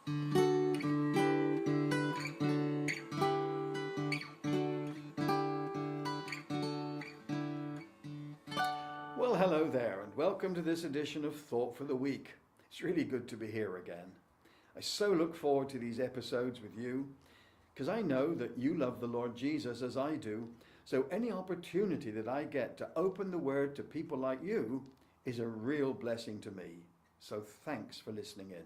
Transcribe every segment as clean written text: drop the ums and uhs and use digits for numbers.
Well, hello there, and welcome to this edition of Thought for the Week. It's really good to be here again. I so look forward to these episodes with you, because I know that you love the Lord Jesus as I do, so any opportunity that I get to open the Word to people like you is a real blessing to me. So thanks for listening in.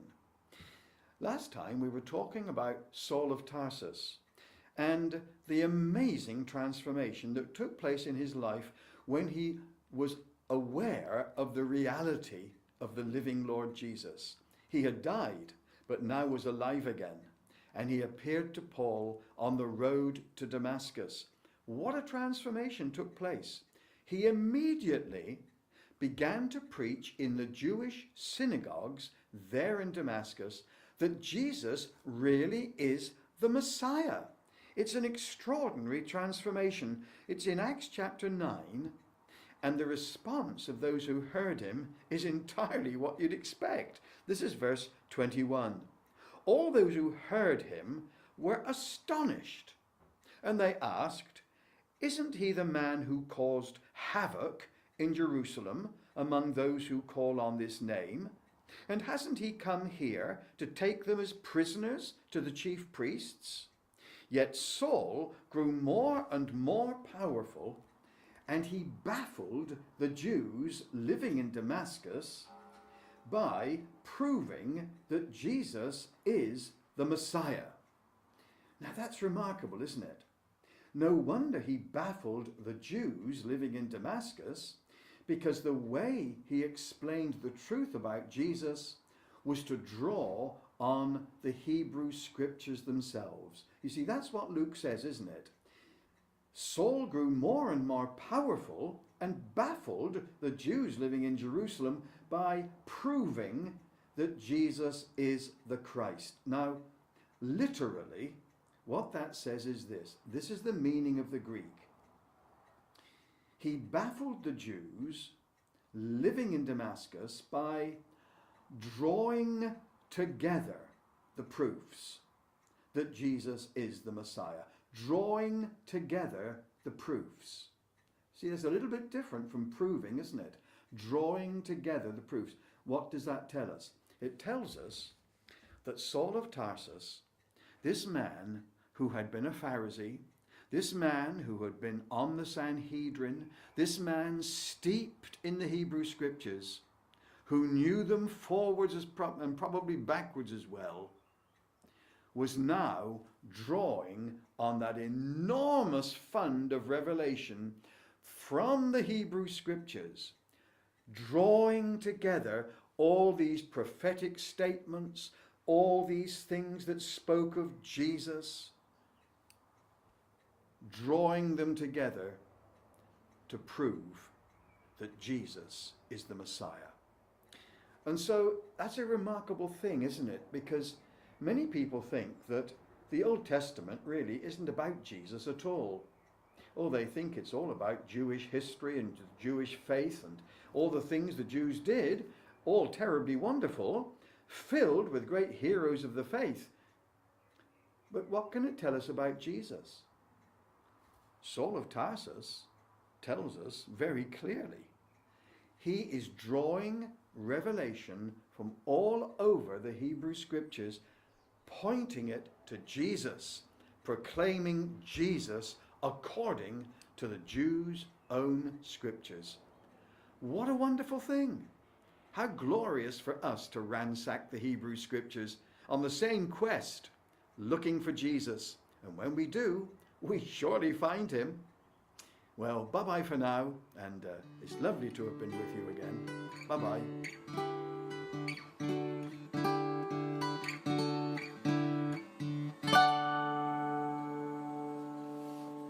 Last time we were talking about Saul of Tarsus and the amazing transformation that took place in his life when he was aware of the reality of the living Lord Jesus. He had died, but now was alive again, and he appeared to Paul on the road to Damascus. What a transformation took place. He immediately began to preach in the Jewish synagogues there in Damascus that Jesus really is the Messiah. It's an extraordinary transformation. It's in Acts chapter 9. And the response of those who heard him is entirely what you'd expect. This is verse 21. All those who heard him were astonished, and they asked, "Isn't he the man who caused havoc in Jerusalem among those who call on this name? And hasn't he come here to take them as prisoners to the chief priests?" Yet Saul grew more and more powerful, and he baffled the Jews living in Damascus by proving that Jesus is the Messiah. Now that's remarkable, isn't it? No wonder he baffled the Jews living in Damascus, because the way he explained the truth about Jesus was to draw on the Hebrew scriptures themselves. You see, that's what Luke says, isn't it? Saul grew more and more powerful and baffled the Jews living in Jerusalem by proving that Jesus is the Christ. Now, literally, what that says is this. This is the meaning of the Greek. He baffled the Jews living in Damascus by drawing together the proofs that Jesus is the Messiah. Drawing together the proofs. See, it's a little bit different from proving, isn't it? Drawing together the proofs. What does that tell us? It tells us that Saul of Tarsus, this man who had been a Pharisee, this man who had been on the Sanhedrin, this man steeped in the Hebrew scriptures, who knew them forwards and probably backwards as well, was now drawing on that enormous fund of revelation from the Hebrew scriptures, drawing together all these prophetic statements, all these things that spoke of Jesus, drawing them together to prove that Jesus is the Messiah. And so that's a remarkable thing, isn't it? Because many people think that the Old Testament really isn't about Jesus at all. Or they think it's all about Jewish history and Jewish faith and all the things the Jews did, all terribly wonderful, filled with great heroes of the faith. But what can it tell us about Jesus? Saul of Tarsus tells us very clearly. He is drawing revelation from all over the Hebrew scriptures, pointing it to Jesus, proclaiming Jesus according to the Jews' own scriptures. What a wonderful thing! How glorious for us to ransack the Hebrew scriptures on the same quest, looking for Jesus. And when we do, we surely find him. Well, bye-bye for now, and it's lovely to have been with you again. Bye-bye.